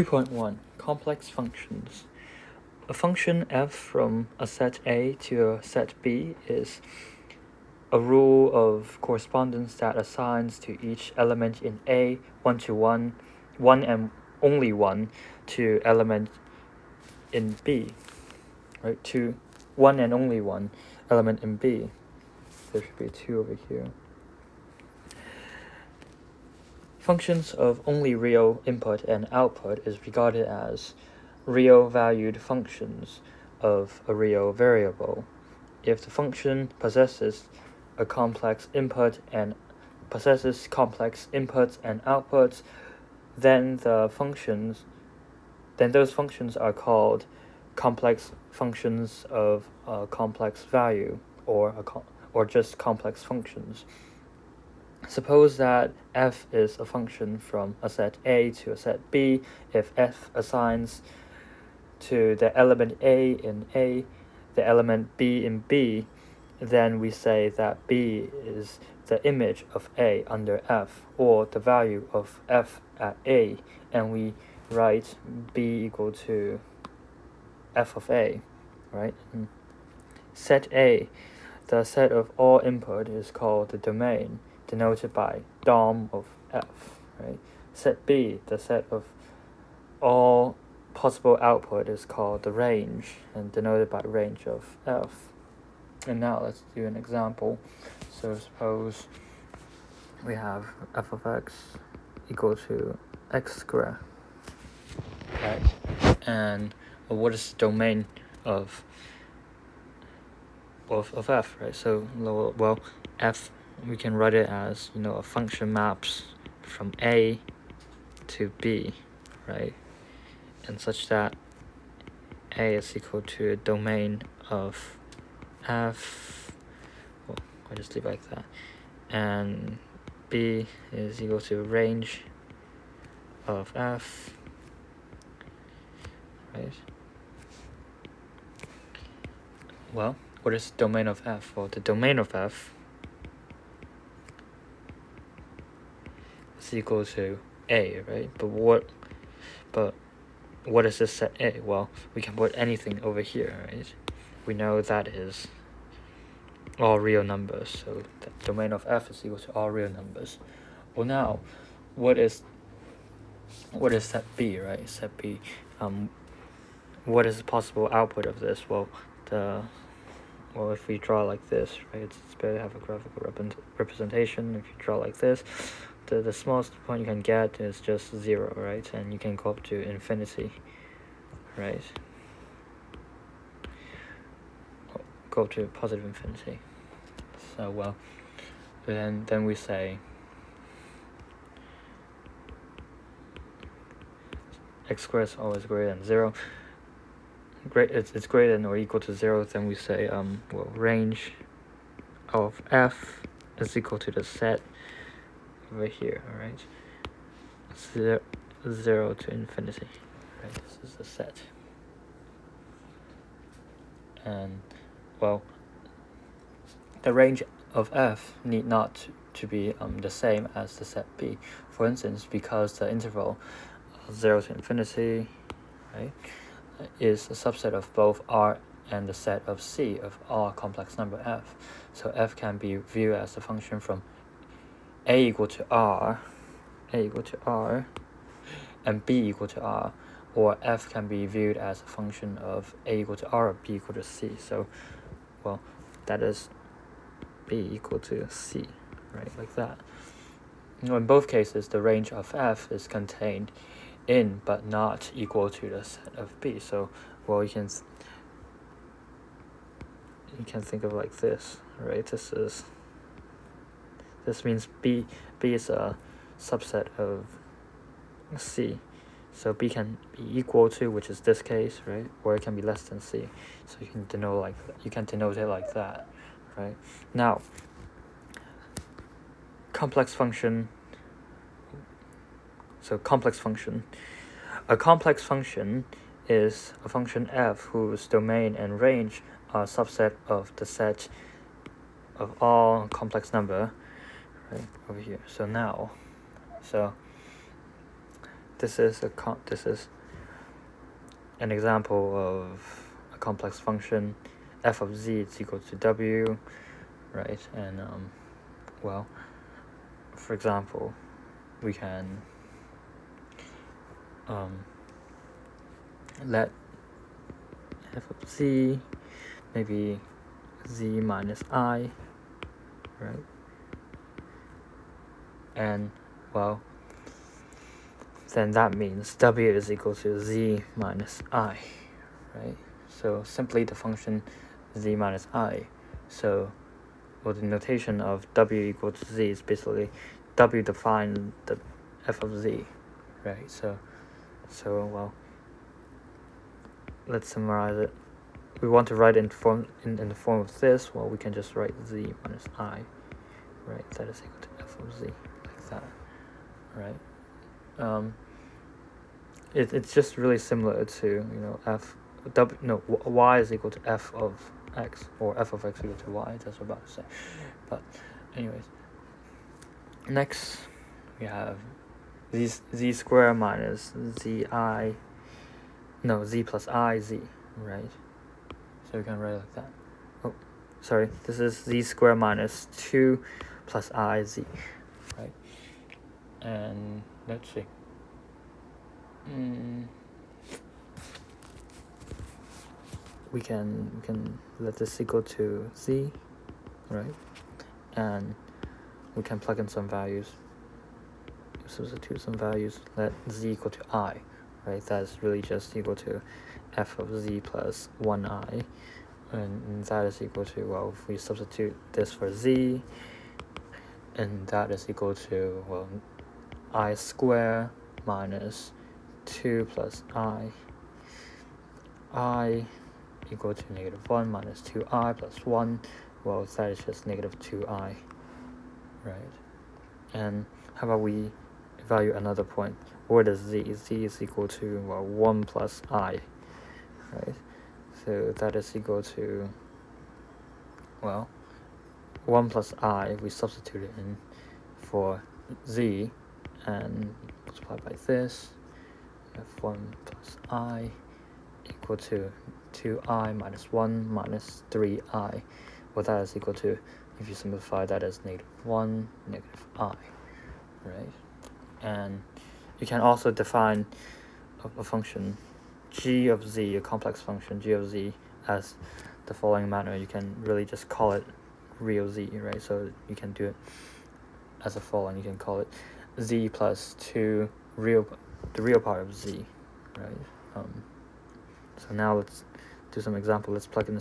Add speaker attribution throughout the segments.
Speaker 1: 2.1 Complex functions. A function f from a set A to a set B is a rule of correspondence that assigns to each element in A 1 to 1, 1 and only 1 to element in B, right? To 1 and only 1 element in B. There should be 2 over here. Functions of only real input and output is regarded as real valued functions of a real variable. If the function possesses a complex input and possesses complex inputs and outputs, then those functions are called complex functions of a complex value, or just complex functions. Suppose that f is a function from a set A to a set B. If f assigns to the element A in A the element B in B, then we say that B is the image of A under f, or the value of f at A, and we write B equal to f of A, right? Set A, the set of all input, is called the domain, denoted by dom of f, right? Set B, the set of all possible output, is called the range, and denoted by range of f. And now let's do an example. So suppose we have f of x equal to x squared, right? And what is the domain of f, right? So, well, f, we can write it as, a function maps from A to B, right? And such that A is equal to a domain of f, well, I'll just leave it like that, and B is equal to range of f, right? Well, what is the domain of f? Well, the domain of f is equal to A, right? But what is this set A? Well, we can put anything over here, right? We know that is all real numbers, so the domain of f is equal to all real numbers. Well, now, what is set B, right? Set B, what is the possible output of this? Well, if we draw like this, right, it's better to have a graphical representation. If you draw like this, the smallest point you can get is just 0, right? And you can go up to infinity, right? Go to positive infinity. So, well, then we say x squared is always greater than 0. It's greater than or equal to 0. Then we say range of f is equal to the set over here, all right? 0 to infinity, right? This is the set. And, well, the range of f need not to be the same as the set B. For instance, because the interval 0 to infinity, right, is a subset of both R and the set of C of all complex number f. So f can be viewed as a function from A equal to R, and B equal to R, or f can be viewed as a function of A equal to R or B equal to C. So, well, that is B equal to C, right, like that. In both cases, the range of f is contained in but not equal to the set of B. So, well, you can think of like this, right? This means B is a subset of C. So B can be equal to, which is this case, right? Or it can be less than C. So you can denote it like that, right? Now, complex function. So complex function. A complex function is a function f whose domain and range are subset of the set of all complex number, right, over here. So this is an example of a complex function. F of z is equal to w, right? And well, for example, we can let f of z maybe z minus I, right? And well, then that means w is equal to z minus I, right? So simply the function z minus I. So well, the notation of w equal to z is basically w define the f of z, right? So well, let's summarize it. We want to write in the form of this. Well, we can just write z minus I, right? That is equal to f of z, like that, right? It's just really similar to y is equal to f of x, or f of x equal to y. That's what I'm about to say. But anyways, next we have z squared minus z plus I z, right? So we can write it like that. Oh, sorry, this is z squared minus 2 plus I z, right? And let's see. We can let this equal to z, right? And we can plug in some values, substitute some values, let z equal to I, right? That's really just equal to f of z plus 1I, and that is equal to, well, if we substitute this for z, and that is equal to, well, I squared minus 2 plus I equal to -1 minus 2I plus 1. Well, that is just -2I, right? And how about we evaluate another point? What is z? Z is equal to, well, 1 plus I, right? So that is equal to, well, 1 plus I, we substitute it in for z, and multiply by this. We have 1 plus I equal to 2I minus 1 minus 3I. Well, that is equal to, if you simplify that as -1, -I, right? And you can also define a function g of z, a complex function g of z, as the following manner. You can really just call it real z, right? So you can do it as a following. You can call it z plus 2 the real part of z, right? So now let's do some example. Let's plug in the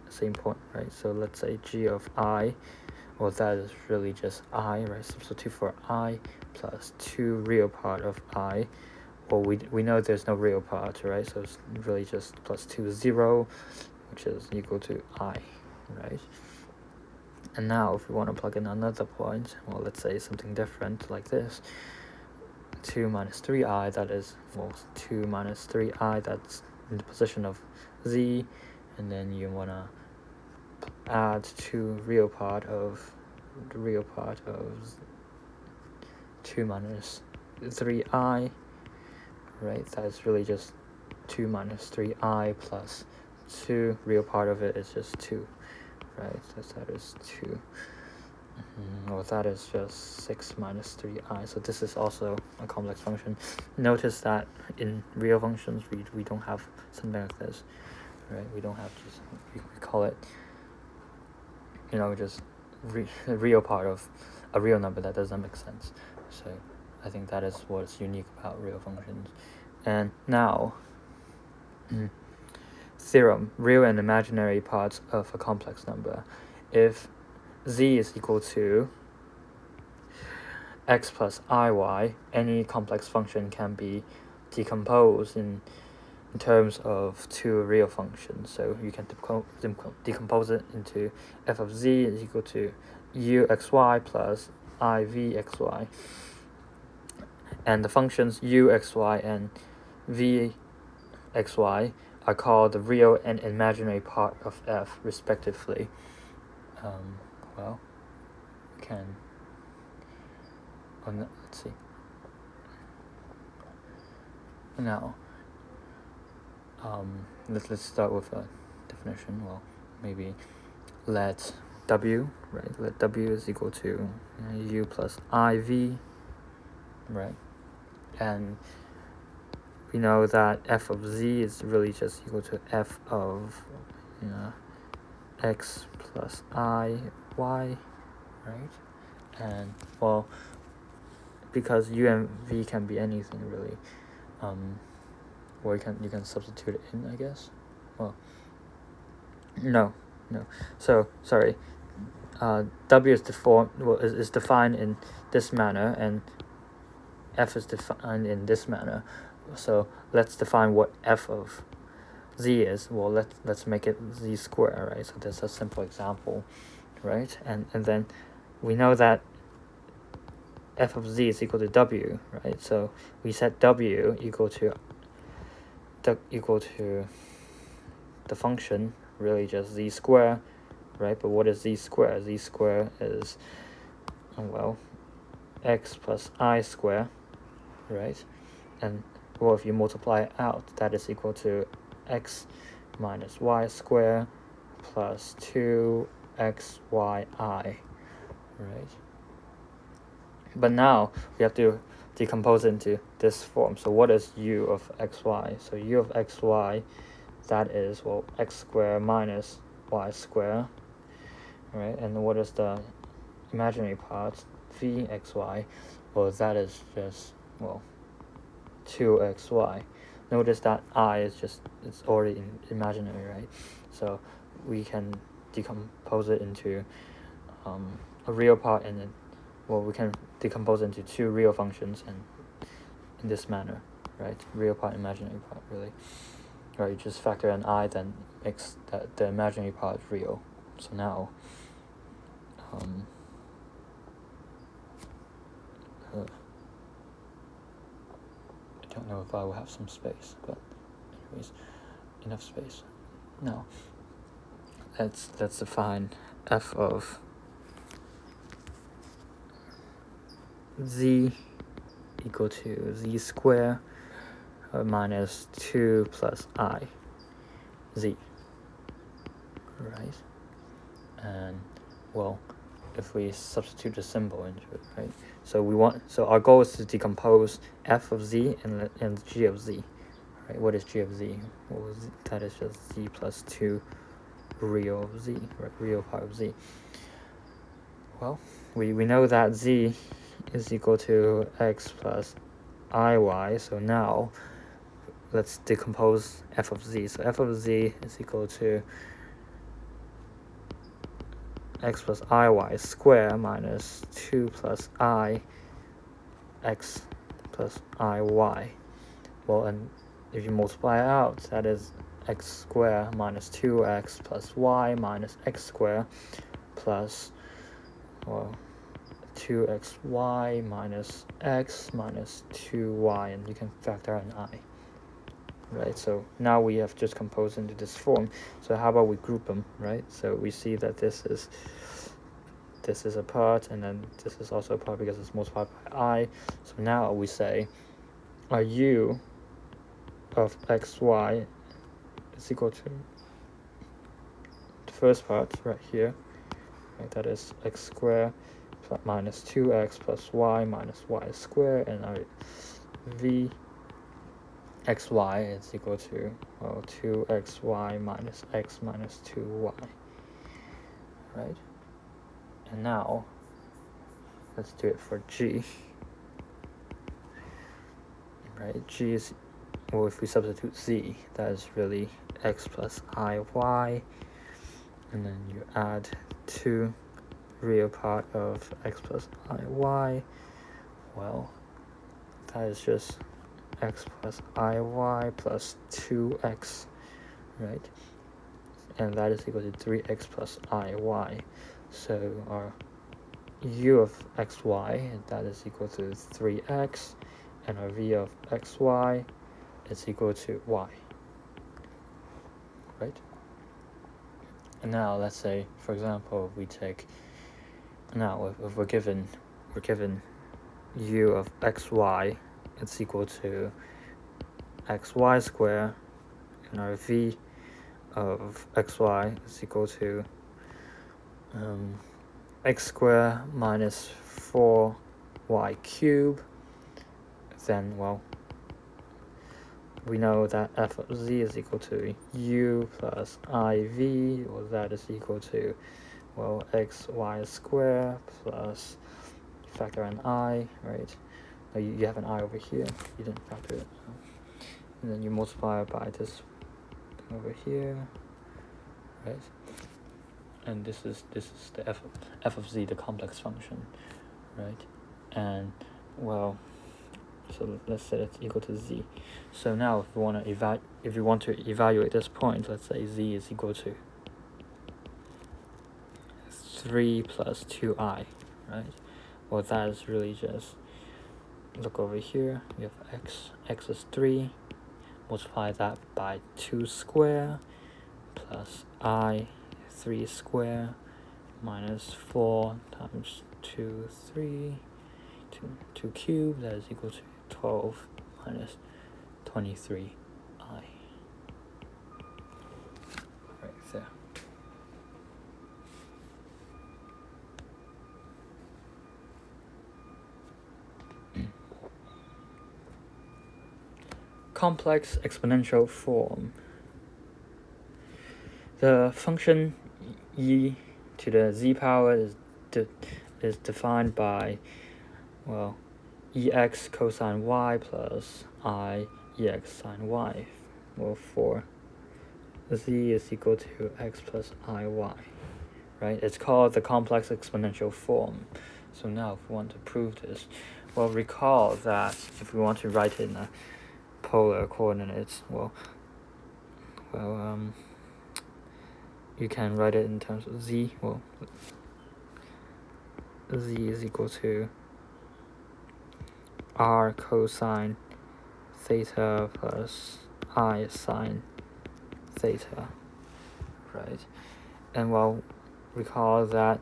Speaker 1: same point, right? So let's say g of I, well, that is really just I, right? Substitute for I plus 2 real part of I. Well, we know there's no real part, right? So it's really just plus 2 0, which is equal to I, right? And now if we want to plug in another point, well, let's say something different like this. 2 minus 3I, that is, well, 2 minus 3I, that's in the position of z, and then you want to add the real part of 2 minus 3I, right? That's really just 2 minus 3I plus 2, real part of it is just 2, right? So that is 2. Well, that is just 6 minus 3I. So this is also a complex function. Notice that in real functions, we don't have something like this, right? We don't have just, we call it, just a real part of a real number. That doesn't make sense. So I think that is what's unique about real functions. And now, theorem, real and imaginary parts of a complex number. If z is equal to x plus iy, any complex function can be decomposed in terms of 2 real functions. So you can decompose it into f of z is equal to uxy plus ivxy. And the functions uxy and vxy are called the real and imaginary part of f, respectively. Well, we can, let's see. Now, let's start with a definition. Well, maybe let W, right? Let W is equal to U plus IV, right? And we know that f of z is really just equal to f of x plus I y, right? And well, because u and v can be anything really, or you can substitute it in, I guess. Well, no. So sorry. W is defined in this manner, and f is defined in this manner. So let's define what f of z is. Well, let's make it z square, right? So that's a simple example, right? And then we know that f of z is equal to w, right? So we set w equal to the function, really just z square, right? But what is z square? Z square is, well, x plus I square, right? And well, if you multiply it out, that is equal to x minus y square plus 2xyi, right? But now we have to decompose into this form. So what is u of xy? So u of xy, that is, well, x squared minus y squared, right? And what is the imaginary part? Vxy, well, that is just, well, 2xy. Notice that I is just, it's already imaginary, right? So we can decompose it into a real part, and then, well, we can decompose into two real functions, and in this manner, right? Real part, imaginary part, really. Right, you just factor an I, then makes the imaginary part real. So now, I don't know if I will have some space, but anyways, enough space. Now, let's define f of z equal to z squared minus 2 plus I z, right? And well, if we substitute the symbol into it, right? So our goal is to decompose f of z and g of z, right? What is g of z? Well, that is just z plus 2 real of z, right? Real part of z. Well, we know that z is equal to x plus iy, so now let's decompose f of z. So f of z is equal to x plus iy square minus 2 plus I x plus iy. Well, and if you multiply it out, that is x squared minus 2x plus y minus x squared plus, well, 2xy minus x minus 2y, and you can factor an I. Right, so now we have just composed into this form. So how about we group them, right? So we see that this is a part, and then this is also a part because it's multiplied by I. So now we say our u of xy is equal to the first part right here, right? That is x squared minus 2x plus y minus y squared, and our v xy is equal to, well, 2xy minus x minus 2y, right? And now let's do it for g, right? G is, well, if we substitute z, that is really x plus iy, and then you add 2 real part of x plus iy. Well, that is just x plus iy plus 2x, right? And that is equal to 3x plus iy. So our u of xy, that is equal to 3x, and our v of xy is equal to y, right? And now let's say, for example, we take, now if we're given u of xy, it's equal to xy square, and our v of xy is equal to x squared minus 4y cubed, then, well, we know that f of z is equal to u plus iv, or that is equal to, well, xy squared plus factor in I, right? Now you have an I over here, you didn't factor it, and then you multiply it by this over here, right? And this is the f of z, the complex function, right? And, well, so let's say it's equal to z. So now if you want to evaluate this point, let's say z is equal to 3 plus 2i, right? Well, that is really just, look over here, you have x is 3, multiply that by 2 square plus I 3 square minus 4 times 2 cubed, that is equal to 12 minus 23i. Right there. Complex exponential form. The function e to the z power is defined by, well, ex cosine y plus I ex sine y. Well, for z is equal to x plus iy, right? It's called the complex exponential form. So now if we want to prove this, well, recall that if we want to write it in a polar coordinates, you can write it in terms of z. Well, z is equal to r cosine theta plus I sine theta, right? And, well, recall that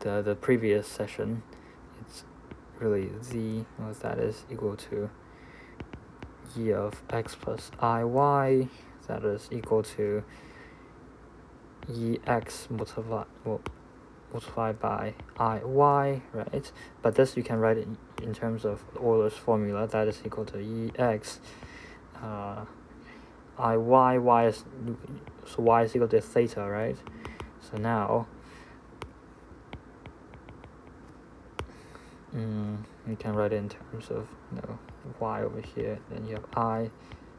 Speaker 1: the previous session, it's really z, well, that is equal to e of x plus iy, that is equal to ex multiplied by iy, right? But this you can write it in terms of Euler's formula, that is equal to ex iy, y is equal to theta, right? So now you can write it in terms of, y over here, then you have I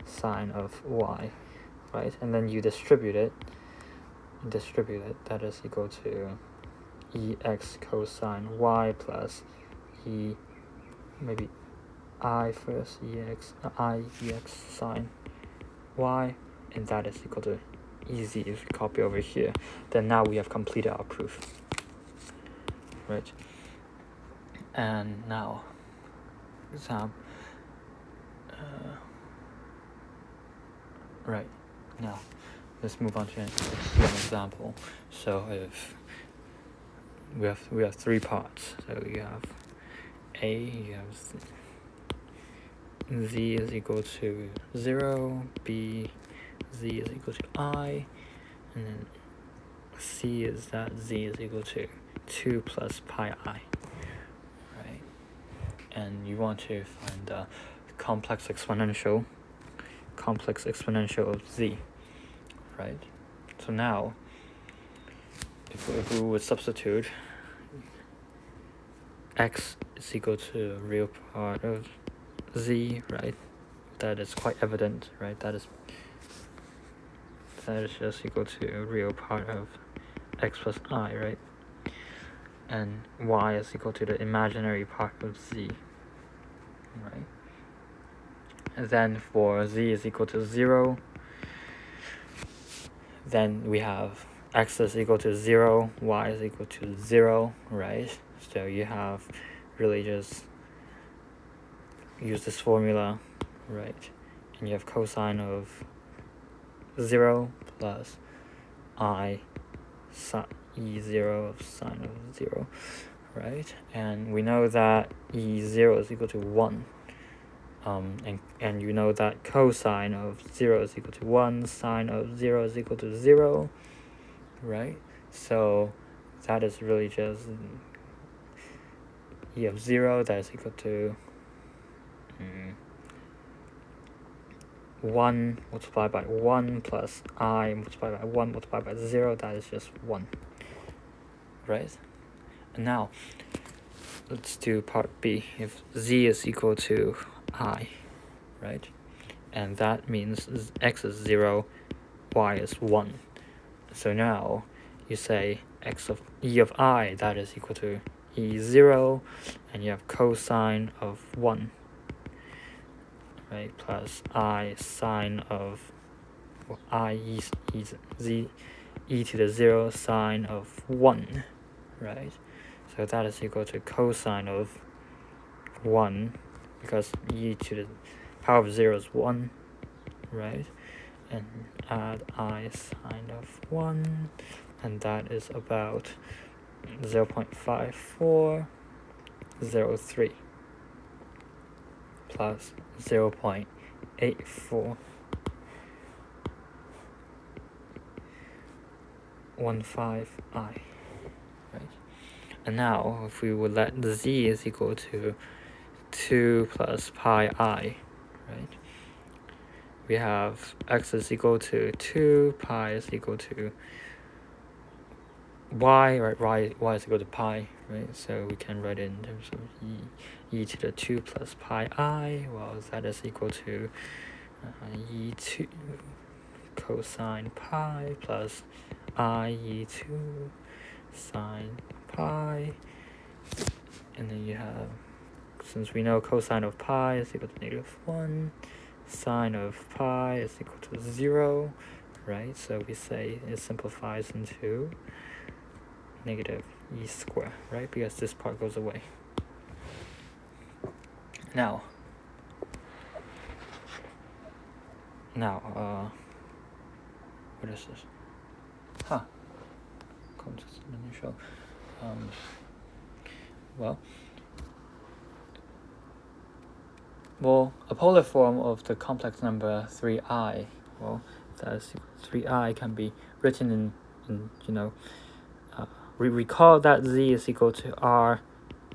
Speaker 1: sine of y, right? And then you distribute it, that is equal to ex cosine y plus maybe I first, ex sine y, and that is equal to ez. If you copy over here, then now we have completed our proof, right? And now right now let's move on to an example. So if we have 3 parts, so you have you have z is equal to 0, b z is equal to I, and then c is that z is equal to 2 plus pi I, right? And you want to find the complex exponential of z, right? So now if we would substitute x is equal to a real part of z, right? That is quite evident, right? That is just equal to a real part of x plus I, right? And y is equal to the imaginary part of z, right? And then for z is equal to 0, then we have x is equal to 0, y is equal to 0, right? So you have really just use this formula, right? And you have cosine of 0 plus I e0 of sine of 0, right? And we know that E0 is equal to 1. And you know that cosine of 0 is equal to 1, sine of 0 is equal to 0, right? So that is really just E of 0, that is equal to 1 multiplied by 1 plus I multiplied by 1 multiplied by 0, that is just 1, right? And now, let's do part B. If z is equal to I, right? And that means x is 0, y is 1. So now, you say x of e of I, that is equal to e0, and you have cosine of 1, right, plus I sine of e to the 0 sine of 1, right? So that is equal to cosine of 1, because e to the power of 0 is 1, right? And add I sine of 1, and that is about 0.5403 plus 0.8415I, right? And now, if we would let the z is equal to 2 plus pi I, right? We have x is equal to 2, pi is equal to y, right? Y is equal to pi, right? So we can write it in terms of e to the 2 plus pi I. Well, that is equal to e2 cosine pi plus I e2 sine pi. And then you have, since we know cosine of pi is equal to -1, sine of pi is equal to 0, right? So we say it simplifies into negative e squared, right? Because this part goes away. Now, what is this? Show. Well, a polar form of the complex number 3i, well, that's 3i can be written in we recall that z is equal to r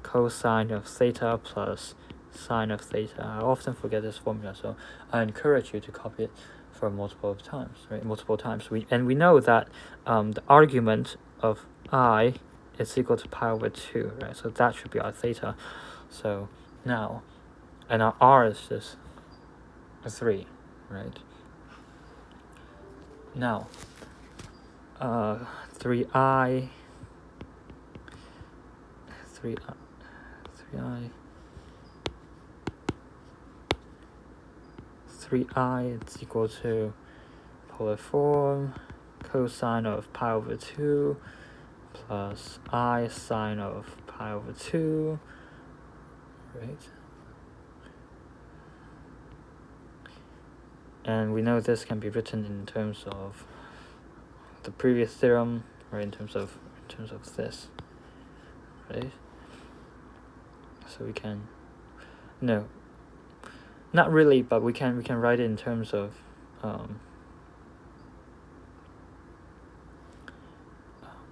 Speaker 1: cosine of theta plus sine of theta. I often forget this formula, so I encourage you to copy it for multiple times. We know that the argument of I is equal to pi over 2, right? So that should be our theta. So now, and our r is just 3, right? Now, 3i it's equal to polar form cosine of pi over 2 plus I sine of pi over 2, right? And we know this can be written in terms of the previous theorem, right? In terms of this, right? So we can, no, not really, but we can write it in terms of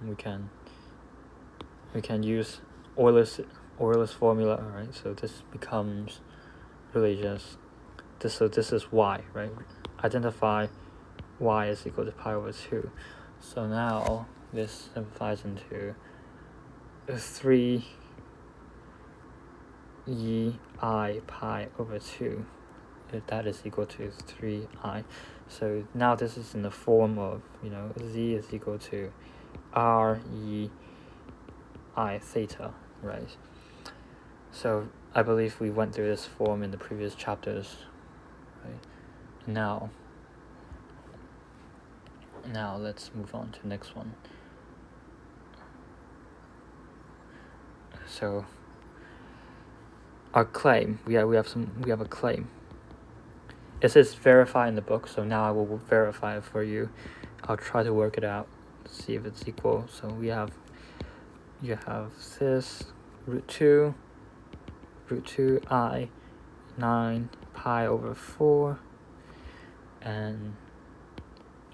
Speaker 1: we can use Euler's formula, right? So this becomes really just this. So this is y, right? Identify y is equal to pi over 2. So now this simplifies into 3 ei pi over 2. That is equal to 3i. So now this is in the form of, z is equal to r e I theta, right? So I believe we went through this form in the previous chapters, right? Now let's move on to the next one. So our claim, we have a claim. It says verify in the book, so now I will verify it for you. I'll try to work it out, see if it's equal. So you have this, root 2 I 9 pi over 4, and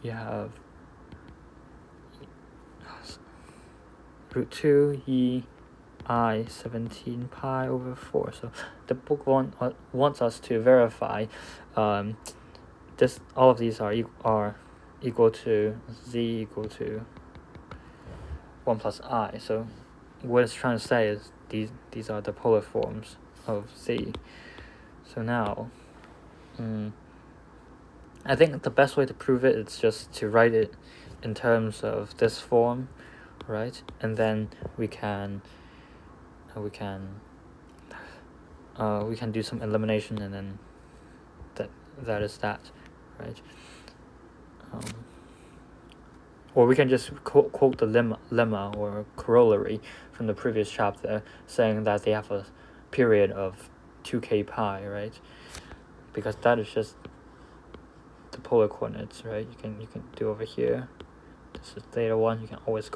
Speaker 1: you have root 2 e I 17 pi over 4. So the book wants us to verify all of these are equal to z equal to 1 plus I. So what it's trying to say is these are the polar forms of z. So now I think the best way to prove it is just to write it in terms of this form, right? And then we can do some elimination, and then that is that, right? Or we can just quote the lemma or corollary from the previous chapter, saying that they have a period of 2k pi, right? Because that is just the polar coordinates, right? You can do over here. This is theta 1. You can always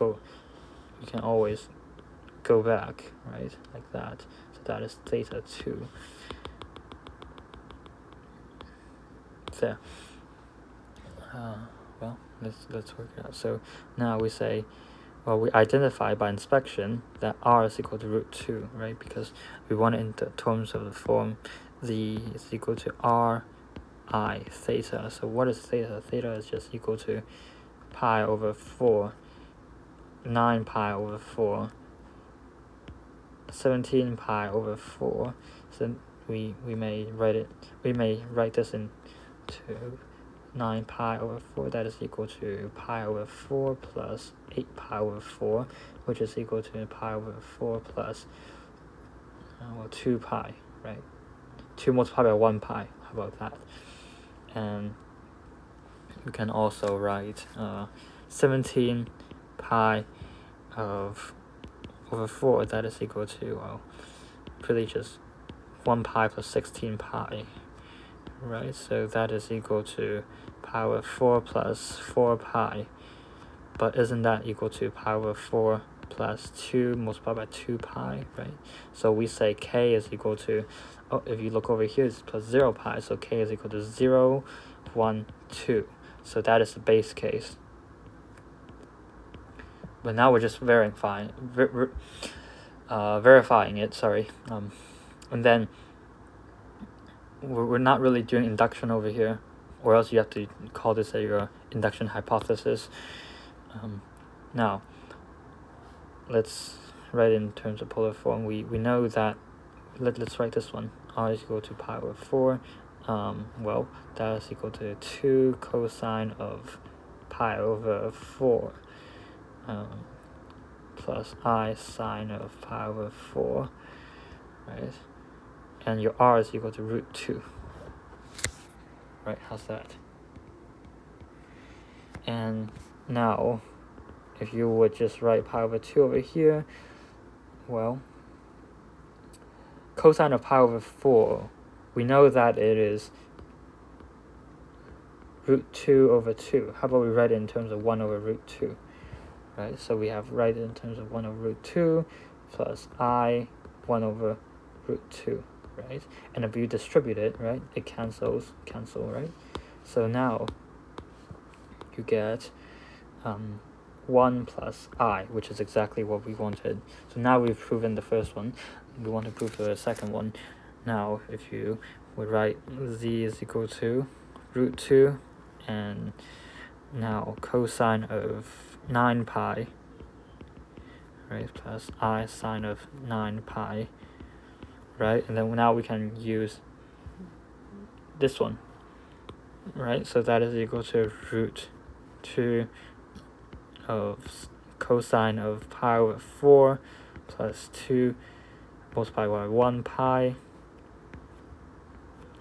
Speaker 1: go back, right? Like that. So that is theta 2. There. Well, let's work it out. So now we say, well, we identify by inspection that r is equal to root 2, right? Because we want it in the terms of the form z is equal to r I theta. So what is theta? Theta is just equal to pi over 4, 9 pi over 4, 17 pi over 4. So we may write this into 9 pi over 4, that is equal to pi over 4 plus 8 pi over 4, which is equal to pi over 4 plus 2 pi, right? 2 multiplied by 1 pi, how about that? And we can also write 17 pi over 4, that is equal to, well, really just 1 pi plus 16 pi, right? So that is equal to pi over 4 plus 4 pi. But isn't that equal to pi over 4 plus 2 multiplied by 2 pi, right? So we say k is equal to, if you look over here, it's plus 0 pi, so k is equal to 0, 1, 2. So that is the base case. But now we're just verifying it, sorry. And then we're not really doing induction over here, or else you have to call this your induction hypothesis. Now, let's write in terms of polar form. We know that, let's write this one. R is equal to pi over 4. Well, that is equal to 2 cosine of pi over 4 plus I sine of pi over 4, right? And your R is equal to root 2, right? How's that? And now, if you would just write pi over 2 over here, well, cosine of pi over 4, we know that it is root 2 over 2. How about we write it in terms of 1 over root 2, right? So we have write it in terms of 1 over root 2 plus I 1 over root 2, right? And if you distribute it, right, it cancel, right? So now you get 1 plus I, which is exactly what we wanted. So now we've proven the first one. We want to prove the second one. Now, if you would write z is equal to root 2, and now cosine of 9 pi, right, plus I sine of 9 pi, right? And then now we can use this one, right? So that is equal to root 2 of cosine of pi over 4 plus 2 multiplied by 1 pi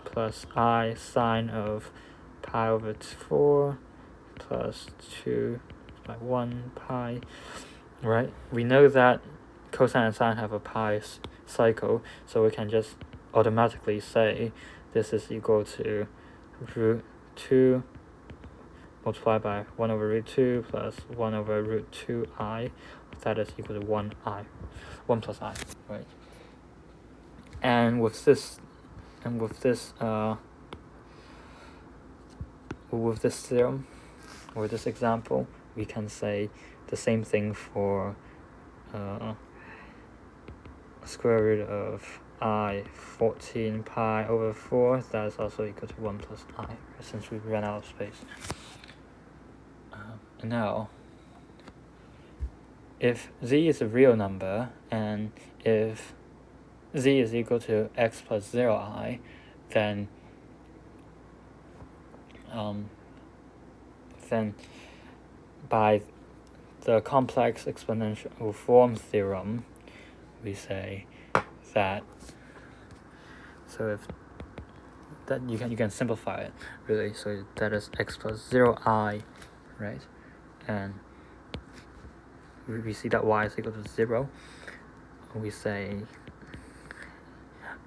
Speaker 1: plus I sine of pi over 4 plus 2 by 1 pi, right? We know that cosine and sine have a pi cycle, so we can just automatically say this is equal to root 2 multiplied by 1 over root 2 plus 1 over root 2I that is equal to 1 plus I, right? And with this theorem or this example, we can say the same thing for square root of I 14 pi over 4. That is also equal to 1 plus I, since we ran out of space. Now, if z is a real number, and if z is equal to x plus 0i, then by the complex exponential form theorem, we say that, so if that you can simplify it really, so that is x plus 0i, right? And we see that y is equal to 0. We say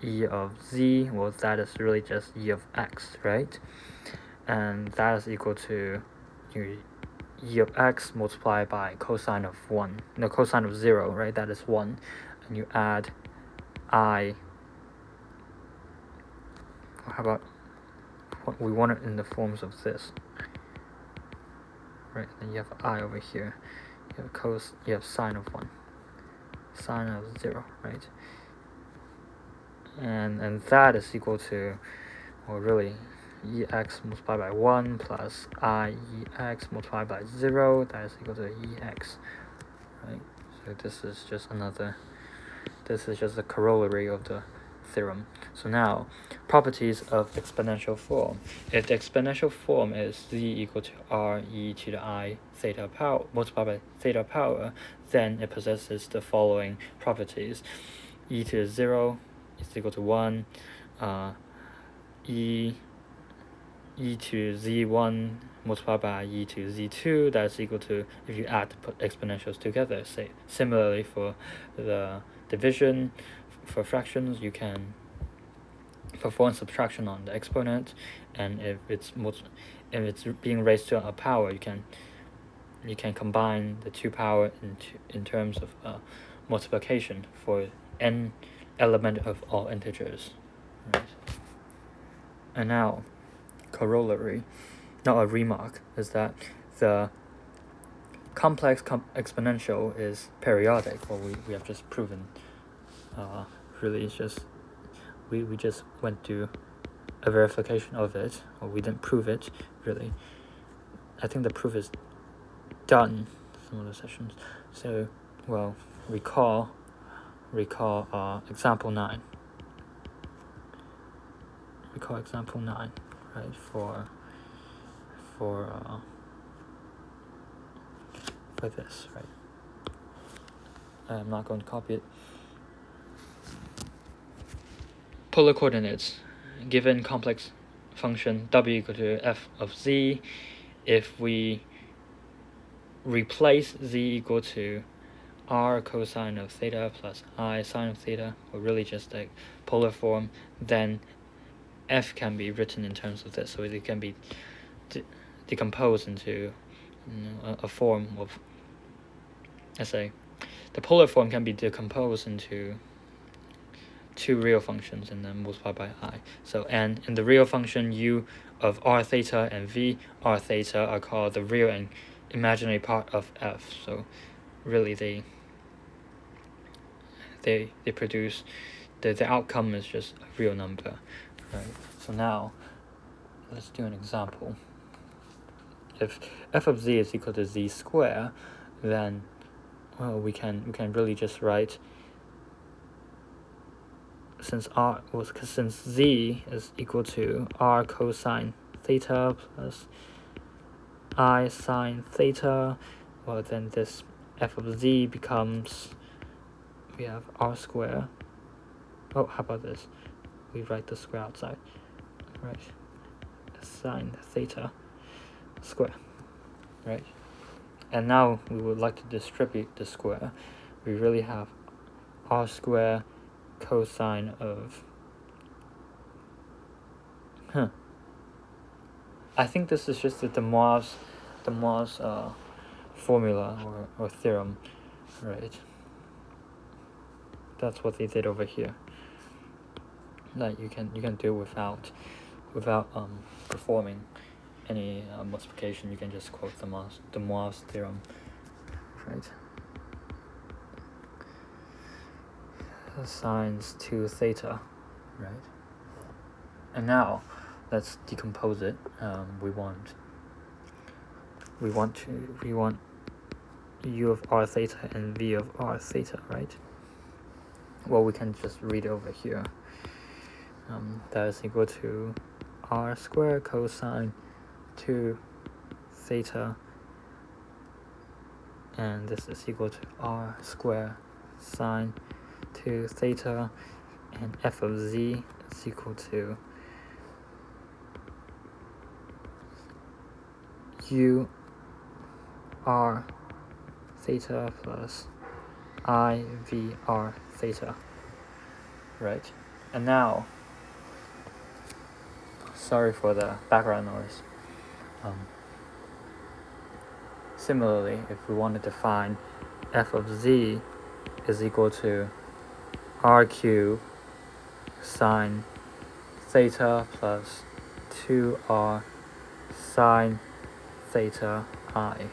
Speaker 1: e of z, well, that is really just e of x, right? And that is equal to e of x multiplied by cosine of 1, no, cosine of 0, right? That is 1, and you add I. How about we want it in the forms of this, right? Then you have I over here, you have sine of 1, sine of 0, right? And that is equal to, well, really, ex multiplied by 1 plus I ex multiplied by 0, that is equal to ex, right? So this is just a corollary of the theorem. So now, properties of exponential form. If the exponential form is z equal to r e to the I theta power multiplied by theta power, then it possesses the following properties: e to the 0 is equal to 1, e to z1 multiplied by e to z2, that's equal to, if you add the exponentials together, say similarly for the division, for fractions, you can perform subtraction on the exponent, and if it's being raised to a power, you can combine the two power in terms of multiplication for n element of all integers, right? And now, corollary, not a remark, is that the complex exponential is periodic. Well, we have just proven. Really, it's just we just went through a verification of it, or we didn't prove it really. I think the proof is done some of the sessions. So, well, recall example 9. Recall example 9, right? For this, right? I'm not going to copy it. Polar coordinates. Given complex function w equal to f of z, if we replace z equal to r cosine of theta plus I sine of theta, or really just like polar form, then f can be written in terms of this, so it can be decomposed into a form of, let's say, the polar form can be decomposed into two real functions and then multiplied by I. So, and in the real function u of r theta and v r theta are called the real and imaginary part of f. So really they produce, the outcome is just a real number, right? So now let's do an example. If f of z is equal to z squared, then, well, we can really just write, since z is equal to r cosine theta plus I sine theta, well, then this f of z becomes, we have r squared. Oh, how about this? We write the square outside, right? Sine theta square, right? And now we would like to distribute the square. We really have r squared cosine of, I think this is just the Moivre's formula or theorem. right? That's what they did over here. That you can do without performing any multiplication. You can just quote the Moivre's theorem, right? Sines 2 theta, right? And now let's decompose it. We want u of r theta and v of r theta, right? Well, we can just read over here. That is equal to r squared cosine 2 theta, and this is equal to r squared sine 2 theta, and f of z is equal to u r theta plus I v r theta, right? And now, sorry for the background noise. Similarly, if we wanted to find f of z is equal to r cubed sine theta plus 2r sine theta I.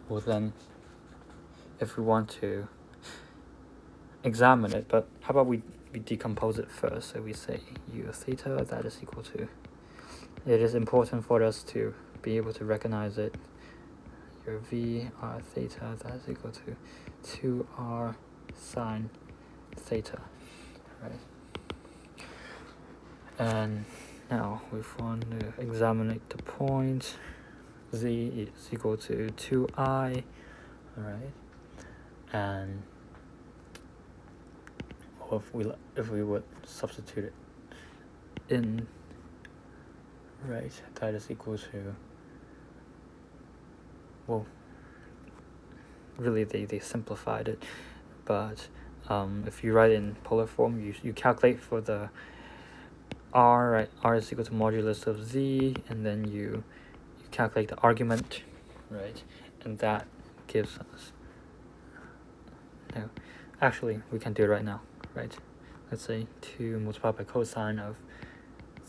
Speaker 1: Well then, if we want to examine it, but how about we decompose it first? So we say u of theta, that is equal to, it is important for us to be able to recognize it. Your v r theta, that is equal to 2r sine theta, right? And now we want to examine the point. Z is equal to 2i, right? And if we would substitute it in, right, that is equal to, well, really they simplified it, but if you write in polar form, you calculate for the r, right? R is equal to modulus of z, and then you calculate the argument, right? And that gives us, no, actually we can do it right now, right? Let's say 2 multiplied by cosine of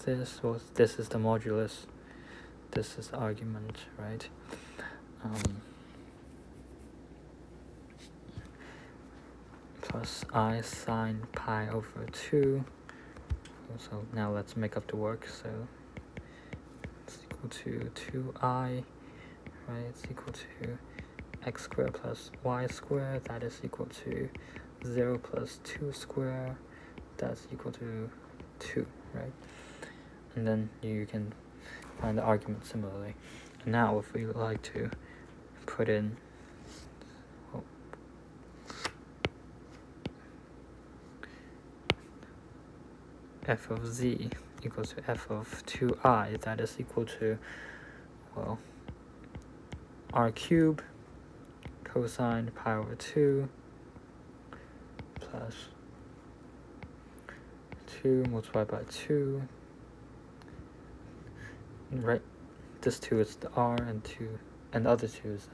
Speaker 1: this, well, this is the modulus, this is the argument, right? Plus I sine pi over 2. So now let's make up the work. So it's equal to 2i, right? It's equal to x squared plus y squared, that is equal to 0 plus 2 squared, that's equal to 2, right? And then you can find the argument similarly. And now if we would like to put in, f of z equals to f of 2i, that is equal to, well, r cubed cosine pi over 2 plus 2 multiplied by 2, right? This 2 is the r, and 2, and the other 2 is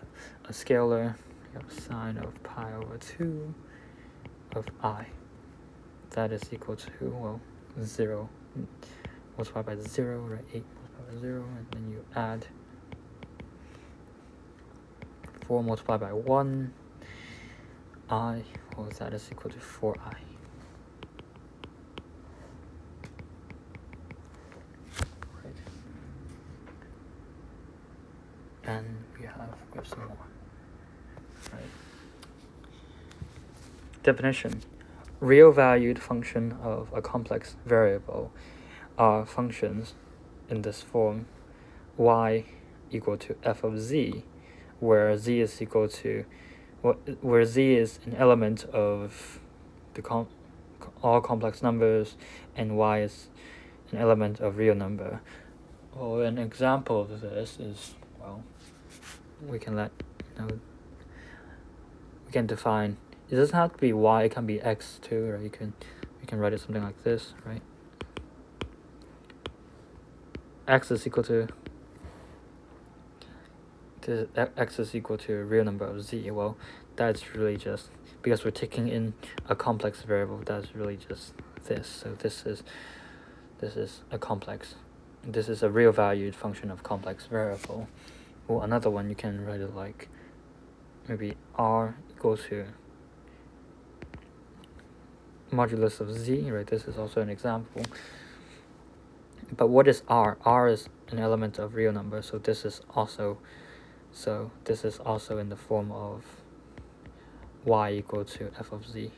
Speaker 1: a scalar. You have sine of pi over 2 of I, that is equal to, well, 0 multiplied by 0, right? 8 multiplied by 0, and then you add 4 multiplied by 1, I, well, that is equal to 4i. Right. And we have some more. Right. Definition. Real valued function of a complex variable are functions in this form: y equal to f of z, where z is equal to, where z is an element of the all complex numbers, and y is an element of real number. Well, an example of this is, well, we can we can define, it doesn't have to be y, it can be x too, right? You can write it something like this, right? x is equal to x is equal to a real number of z, well, that's really just because we're taking in a complex variable. That's really just this. So this is a complex. This is a real valued function of complex variable. Or another one, you can write it like maybe r equals to modulus of z, right? This is also an example. But what is r? R is an element of real number, so this is also in the form of y equal to f of z,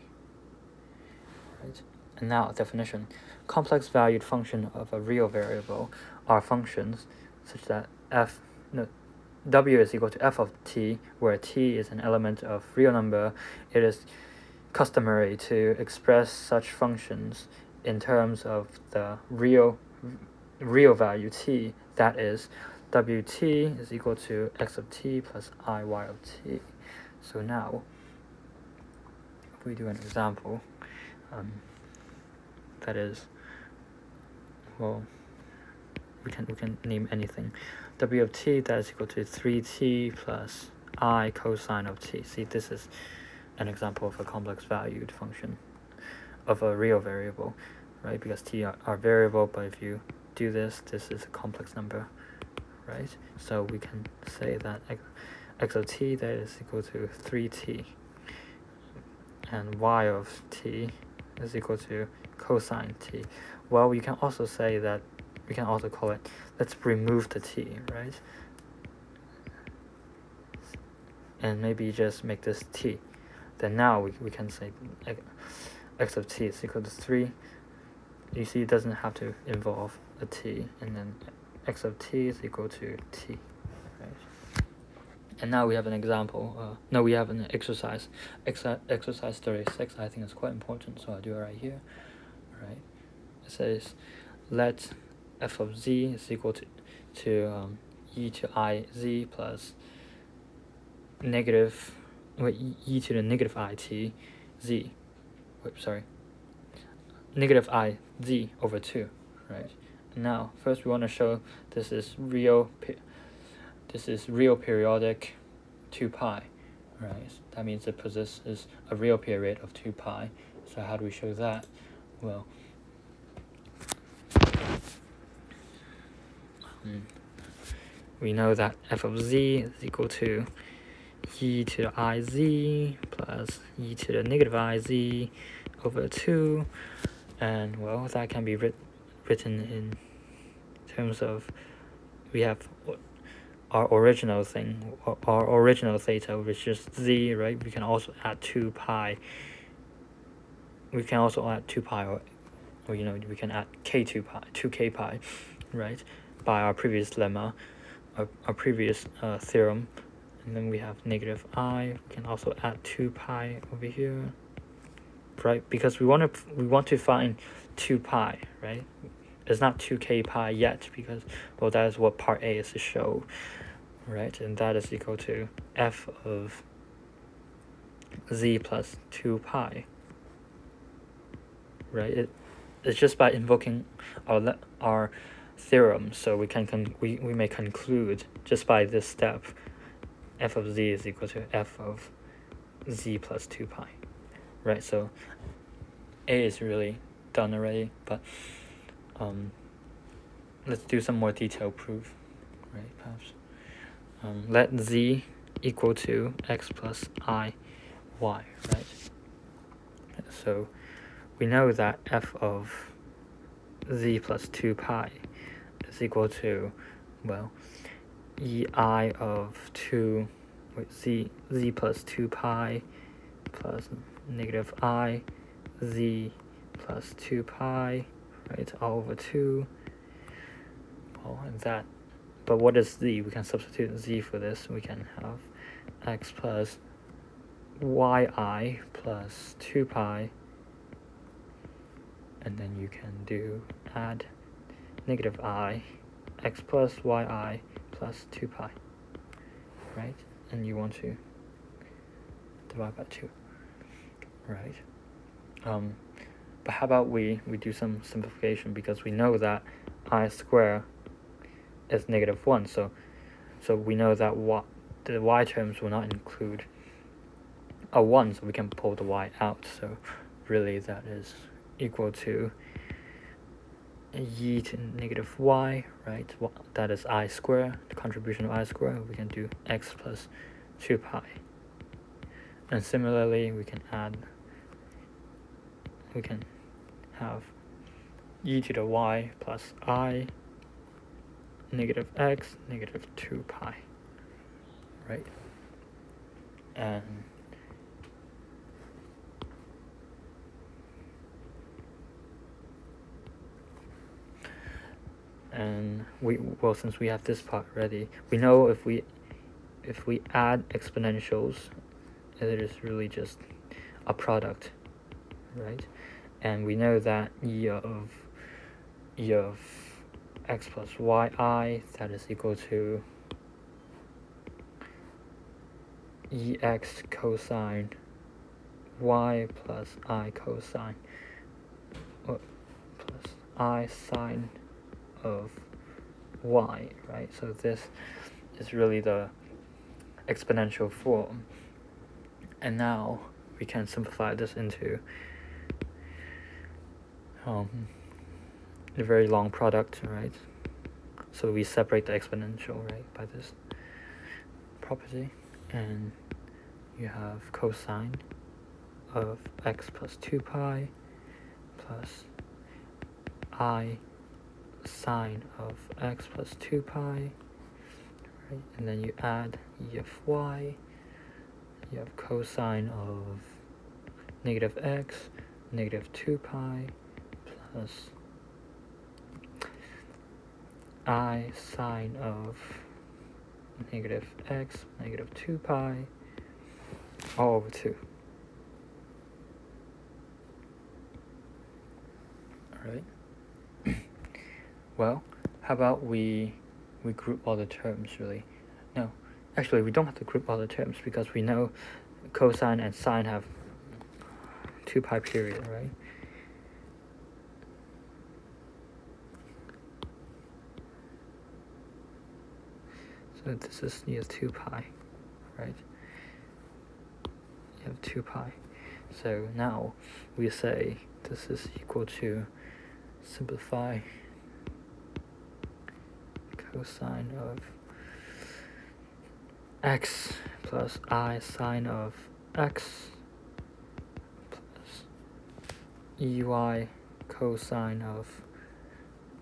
Speaker 1: right? And now definition: complex valued function of a real variable are functions such that w is equal to f of t, where t is an element of real number. It is customary to express such functions in terms of the real value t, that is, wt is equal to x of t plus iy of t. So now, if we do an example, that is, well, we can name anything. W of t, that is equal to 3t plus I cosine of t. See, this is an example of a complex valued function of a real variable, right? Because t are variable, but if you do this is a complex number, right? So we can say that x of t, that is equal to 3t, and y of t is equal to cosine t. Well, you can also say that, we can also call it, let's remove the t, right? And maybe just make this t. Then now we can say x of t is equal to 3. You see, it doesn't have to involve a t, and then x of t is equal to t, right? And now we have an example. No, we have an exercise. Exercise 36. I think it's quite important, so I'll do it right here. All right. It says, let f of z is equal to e to I z plus negative, e to the negative I t z. Negative I z over 2, right? Now, first we want to show this is real periodic 2 pi, right? That means it possesses a real period of 2 pi. So how do we show that? Well, we know that f of z is equal to e to the I z plus e to the negative I z over 2. And, well, that can be written in terms of, we have our original thing, our original theta, which is z, right? We can also add 2 pi. We can also add 2 pi, or we can add k2 pi, 2k pi, right? By our previous lemma, our previous theorem. And then we have negative I. We can also add 2 pi over here, right? Because we want to find 2 pi, right? It's not 2k pi yet, because, well, that is what part A is to show, right? And that is equal to f of z plus 2 pi, right? It's just by invoking our theorem, so we may conclude just by this step, f of z is equal to f of z plus 2 pi, right? So A is really done already, but let's do some more detailed proof, right? Perhaps let z equal to x plus I y, right? So we know that f of z plus 2 pi is equal to, well, ei of 2 z plus 2 pi plus negative I z plus 2 pi, right, all over 2. Well, and that, but what is z? We can substitute z for this. We can have x plus yi plus 2 pi, and then you can add negative I, x plus yi plus 2 pi, right? And you want to divide by 2, right? But how about we do some simplification, because we know that I square is -1. So we know that the y terms will not include a 1, so we can pull the y out. So really that is equal to e to -y, right? That is I squared, the contribution of I squared. We can do x plus 2 pi. And similarly, we can have e to the y plus I -x -2 pi, right? And since we have this part ready, we know if we add exponentials, it is really just a product, right? And we know that e of x plus yi, that is equal to ex cosine y plus I cosine plus I sine of y, right? So this is really the exponential form. And now we can simplify this into a very long product, right? So we separate the exponential, right, by this property, and you have cosine of x plus 2 pi plus I sine of x plus 2 pi, right? And then you add e of y, you have cosine of -x, -2 pi plus I sine of -x, -2 pi, all over 2. Alright. Well, how about we group all the terms, really? No, actually we don't have to group all the terms because we know cosine and sine have 2 pi period, right? So this is 2 pi, right? You have 2 pi. So now we say this is equal to, simplify, cosine of x plus I sine of x plus ey cosine of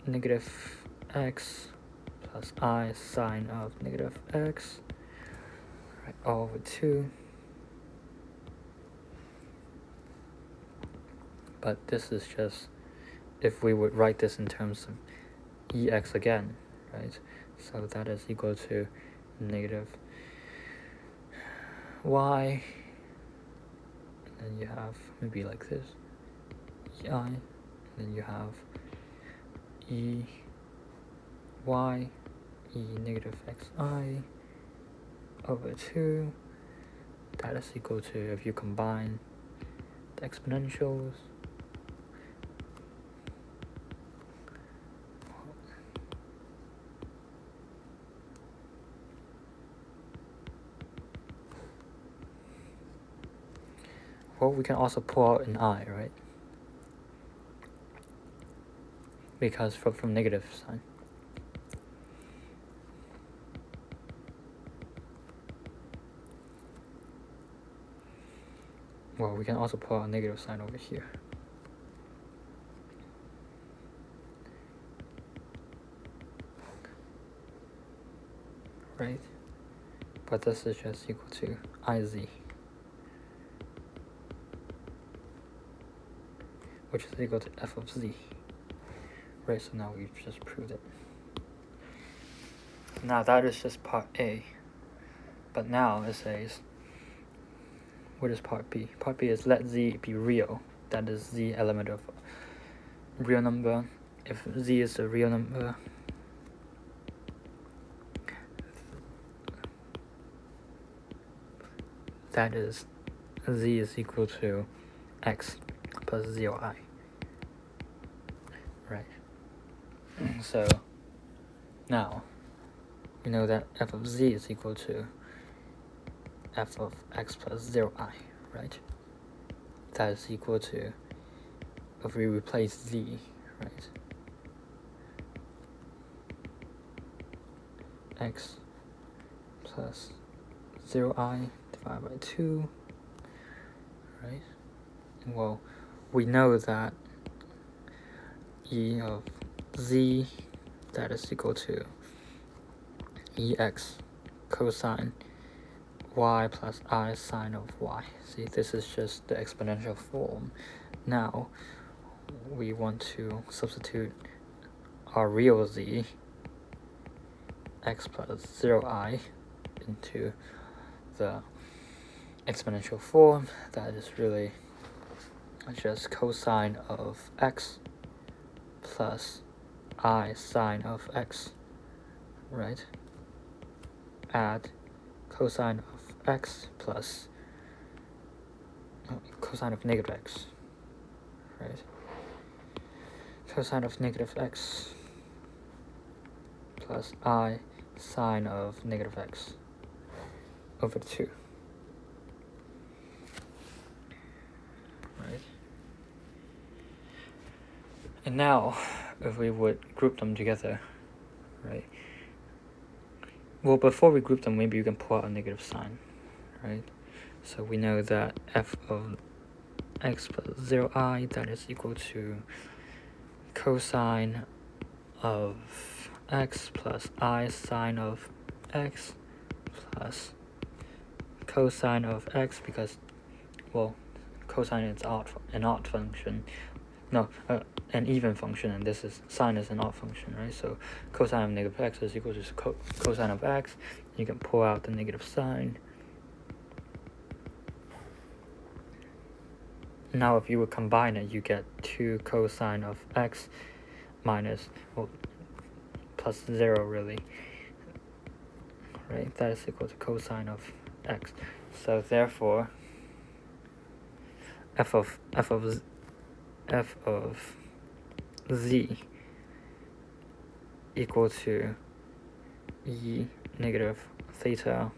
Speaker 1: -x plus I sine of -x, right, all over 2. But this is just if we would write this in terms of ex again, right? So that is equal to -y, and then you have maybe like this, ei, and then you have e y -xi over 2. That is equal to, if you combine the exponentials, well, we can also pull out an I, right? Because from negative sign. Well, we can also pull out a negative sign over here. Right? But this is just equal to IZ, which is equal to f of z. Right, so now we've just proved it. Now that is just part A. But now it says, what is part B? Part B is let z be real. That is z element of real number. If z is a real number, that is z is equal to x plus 0i. Right. So now we know that f of z is equal to f of x plus 0i, right? That is equal to, if we replace z, right, x plus 0i divided by 2, right? Well, we know that e of z, that is equal to ex cosine y plus I sine of y. See, this is just the exponential form. Now, we want to substitute our real z, x plus 0i, into the exponential form. That is really just cosine of x plus I sine of x, right? Add cosine of x plus cosine of negative x, right? Cosine of negative x plus I sine of negative x over 2, right? And now, if we would group them together, right? Well, before we group them, maybe you can pull out a negative sign, right? So we know that f of x plus 0i, that is equal to cosine of x plus I sine of x plus cosine of x, because, well, cosine is an odd function. No, an even function, and this is sine is an odd function, right? So cosine of negative x is equal to cosine of x. You can pull out the negative sign. Now, if you would combine it, you get 2 cosine of x minus, well, plus 0, really, right? That is equal to cosine of x. So therefore, f of z equal to e negative theta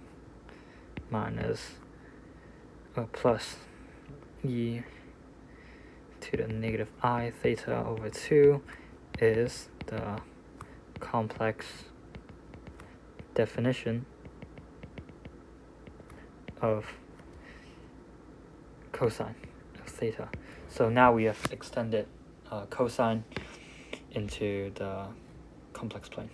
Speaker 1: minus plus e to the negative I theta over 2 is the complex definition of cosine of theta. So now we have extended cosine into the complex plane.